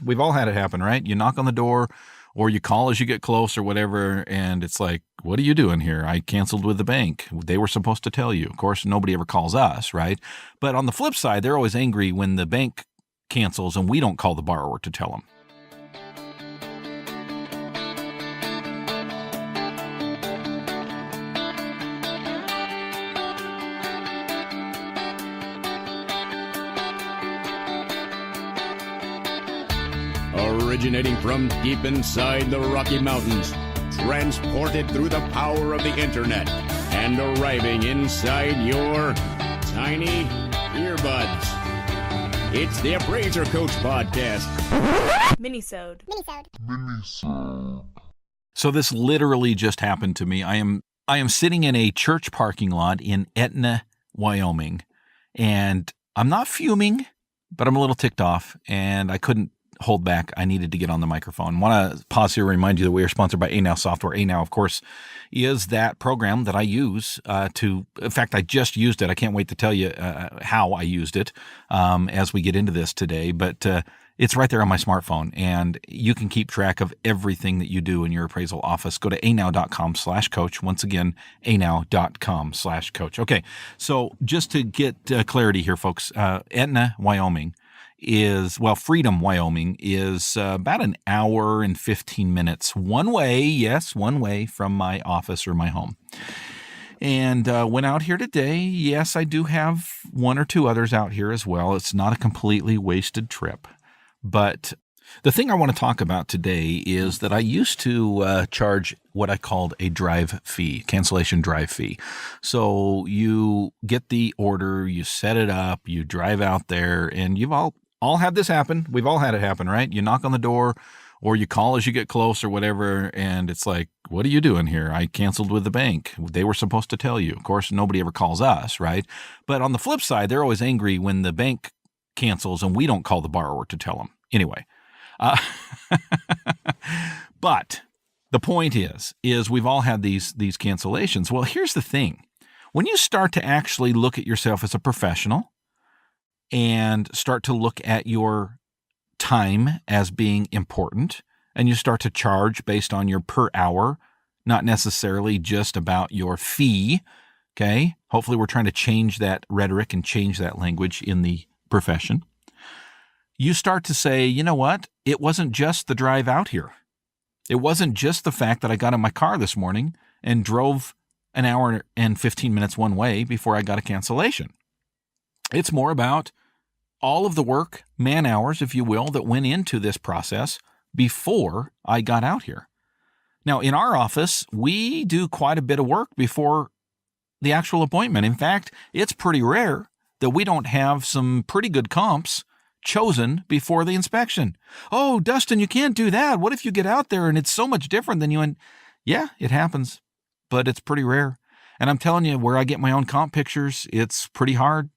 We've all had it happen, right? You knock on the door or you call as you get close or whatever, and it's like, what are you doing here? I canceled with the bank. They were supposed to tell you. Of course, nobody ever calls us, right? But on the flip side, they're always angry when the bank cancels and we don't call the borrower to tell them. Originating from deep inside the Rocky Mountains, transported through the power of the internet, and arriving inside your tiny earbuds. It's the Appraiser Coach Podcast. Minisode. So this literally just happened to me. I am sitting in a church parking lot in Etna, Wyoming, and I'm not fuming, but I'm a little ticked off, and I couldn't hold back. I needed to get on the microphone. Want to pause here and remind you that we are sponsored by ANOW Software. ANOW, of course, is that program that I use in fact, I just used it. I can't wait to tell you how I used it as we get into this today, but it's right there on my smartphone, and you can keep track of everything that you do in your appraisal office. Go to anow.com/coach. Once again, anow.com/coach. Okay, so just to get clarity here, folks, Etna, Wyoming Freedom, Wyoming is about an hour and 15 minutes one way from my office or my home. And went out here today. Yes, I do have one or two others out here as well. It's not a completely wasted trip. But the thing I want to talk about today is that I used to charge what I called a drive fee, cancellation drive fee. So you get the order, you set it up, you drive out there, and you've all had this happen. We've all had it happen, right? You knock on the door or you call as you get close or whatever, and it's like, what are you doing here? I canceled with the bank. They were supposed to tell you. Of course, nobody ever calls us, right? But on the flip side, they're always angry when the bank cancels and we don't call the borrower to tell them. Anyway, but the point is we've all had these cancellations. Well, here's the thing. When you start to actually look at yourself as a professional and start to look at your time as being important, and you start to charge based on your per hour, not necessarily just about your fee, okay? Hopefully we're trying to change that rhetoric and change that language in the profession. You start to say, you know what? It wasn't just the drive out here. It wasn't just the fact that I got in my car this morning and drove an hour and 15 minutes one way before I got a cancellation. It's more about all of the work, man hours, if you will, that went into this process before I got out here. Now, in our office, we do quite a bit of work before the actual appointment. In fact, it's pretty rare that we don't have some pretty good comps chosen before the inspection. Oh, Dustin, you can't do that. What if you get out there and it's so much different than you? And yeah, it happens, but it's pretty rare. And I'm telling you, where I get my own comp pictures, it's pretty hard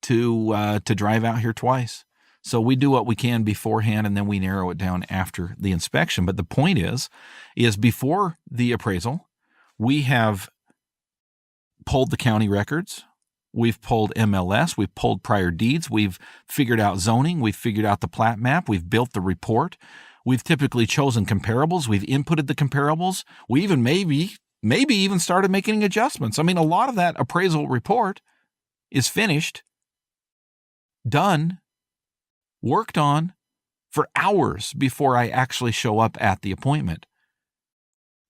to drive out here twice. So we do what we can beforehand, and then we narrow it down after the inspection. But the point is before the appraisal, we have pulled the county records. We've pulled MLS. We've pulled prior deeds. We've figured out zoning. We've figured out the plat map. We've built the report. We've typically chosen comparables. We've inputted the comparables. We even maybe even started making adjustments. I mean, a lot of that appraisal report is finished, done, worked on for hours before I actually show up at the appointment.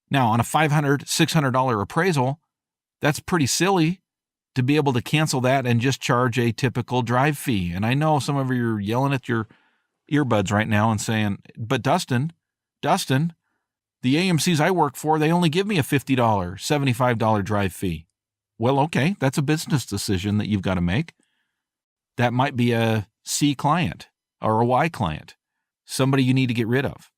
Now, on a $500, $600 appraisal, that's pretty silly to be able to cancel that and just charge a typical drive fee. And I know some of you are yelling at your earbuds right now and saying, but Dustin, the AMCs I work for, they only give me a $50, $75 drive fee. Well, okay, that's a business decision that you've got to make. That might be a C client or a Y client, somebody you need to get rid of.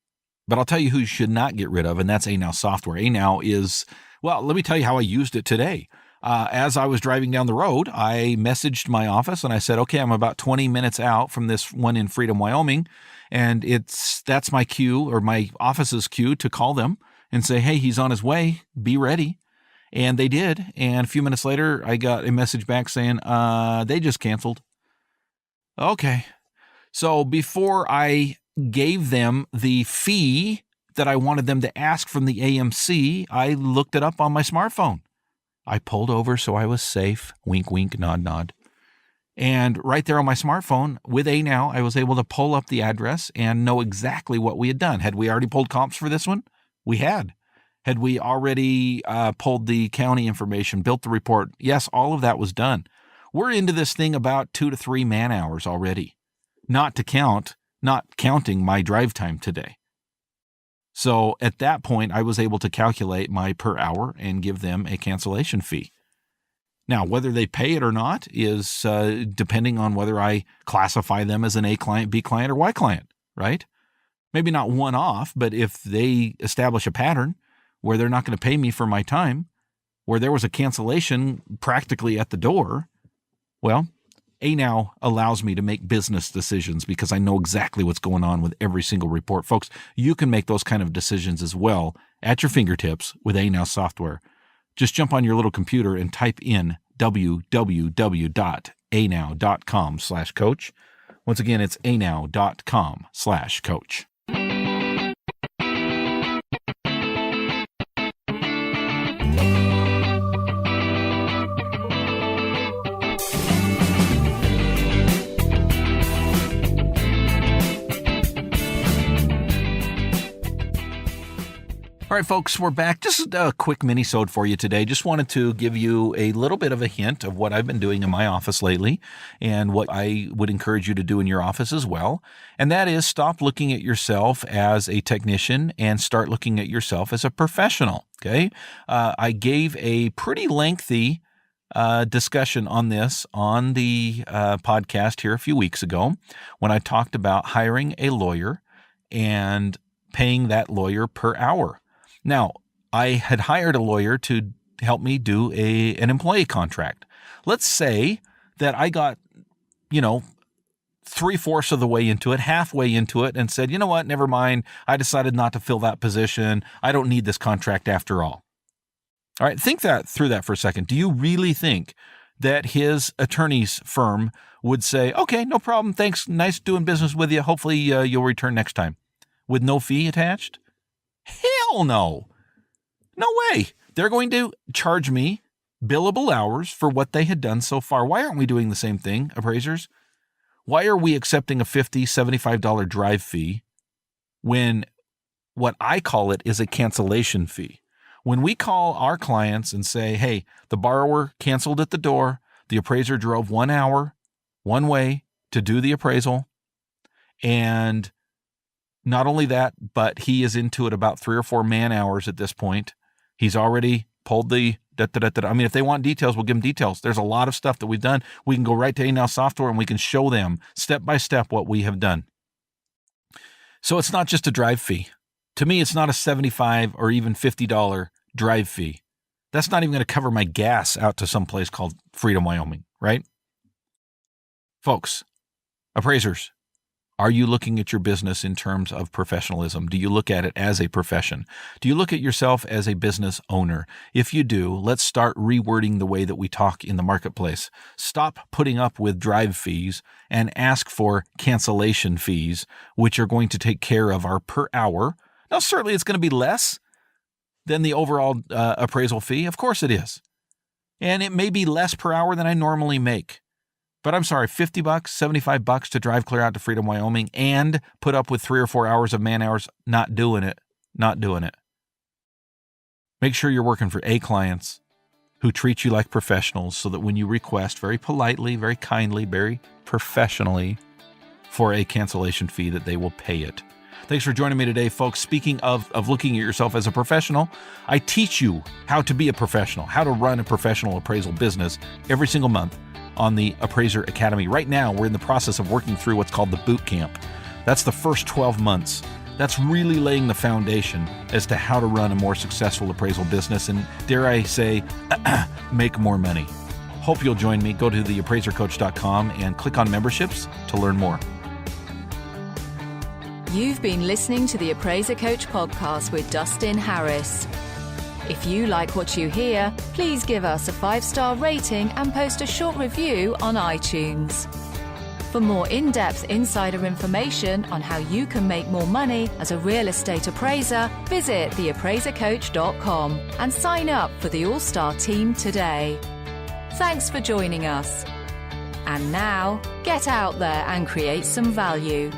But I'll tell you who you should not get rid of, and that's ANOW Software. ANOW is, well, let me tell you how I used it today. As I was driving down the road, I messaged my office and I said, okay, I'm about 20 minutes out from this one in Freedom, Wyoming, and that's my cue, or my office's cue, to call them and say, hey, he's on his way, be ready. And they did. And a few minutes later, I got a message back saying, they just canceled. Okay. So before I gave them the fee that I wanted them to ask from the AMC. I looked it up on my smartphone. I pulled over so I was safe. Wink, wink, nod, nod. And right there on my smartphone with ANow, I was able to pull up the address and know exactly what we had done. Had we already pulled comps for this one? We had. Had we already pulled the county information, built the report? Yes, all of that was done. We're into this thing about 2 to 3 man hours already. Not counting my drive time today. So at that point, I was able to calculate my per hour and give them a cancellation fee. Now, whether they pay it or not is depending on whether I classify them as an A client, B client, or Y client, right? Maybe not one off, but if they establish a pattern where they're not going to pay me for my time, where there was a cancellation practically at the door, well, ANow allows me to make business decisions because I know exactly what's going on with every single report. Folks, you can make those kind of decisions as well at your fingertips with ANow software. Just jump on your little computer and type in www.anow.com/coach. Once again, it's anow.com/coach. All right, folks, we're back. Just a quick mini-sode for you today. Just wanted to give you a little bit of a hint of what I've been doing in my office lately and what I would encourage you to do in your office as well. And that is stop looking at yourself as a technician and start looking at yourself as a professional, okay? I gave a pretty lengthy discussion on this on the podcast here a few weeks ago when I talked about hiring a lawyer and paying that lawyer per hour. Now, I had hired a lawyer to help me do an employee contract. Let's say that I got, 3/4 of the way into it, halfway into it, and said, you know what, never mind. I decided not to fill that position. I don't need this contract after all. All right, think through that for a second. Do you really think that his attorney's firm would say, okay, no problem, thanks, nice doing business with you, hopefully you'll return next time, with no fee attached? Hell no. No way. They're going to charge me billable hours for what they had done so far. Why aren't we doing the same thing, appraisers? Why are we accepting a $50, $75 drive fee when what I call it is a cancellation fee? When we call our clients and say, hey, the borrower canceled at the door, the appraiser drove 1 hour, one way to do the appraisal, and not only that, but he is into it about 3 or 4 man hours at this point. He's already pulled the I mean, if they want details, we'll give them details. There's a lot of stuff that we've done. We can go right to ANow software and we can show them step by step what we have done. So it's not just a drive fee. To me, it's not a $75 or even $50 drive fee. That's not even going to cover my gas out to some place called Freedom, Wyoming, right? Folks, appraisers, are you looking at your business in terms of professionalism? Do you look at it as a profession? Do you look at yourself as a business owner? If you do, let's start rewording the way that we talk in the marketplace. Stop putting up with drive fees and ask for cancellation fees, which are going to take care of our per hour. Now, certainly it's going to be less than the overall appraisal fee. Of course it is. And it may be less per hour than I normally make. But I'm sorry, $50, $75 to drive clear out to Freedom, Wyoming and put up with 3 or 4 hours of man hours, not doing it. Make sure you're working for A clients who treat you like professionals so that when you request very politely, very kindly, very professionally for a cancellation fee that they will pay it. Thanks for joining me today, folks. Speaking of looking at yourself as a professional, I teach you how to be a professional, how to run a professional appraisal business every single month on the Appraiser Academy. Right now, we're in the process of working through what's called the boot camp. That's the first 12 months. That's really laying the foundation as to how to run a more successful appraisal business and, dare I say, make more money. Hope you'll join me. Go to theappraisercoach.com and click on memberships to learn more. You've been listening to the Appraiser Coach podcast with Dustin Harris. If you like what you hear, please give us a 5-star rating and post a short review on iTunes. For more in-depth insider information on how you can make more money as a real estate appraiser, visit theappraisercoach.com and sign up for the All-Star team today. Thanks for joining us. And now, get out there and create some value.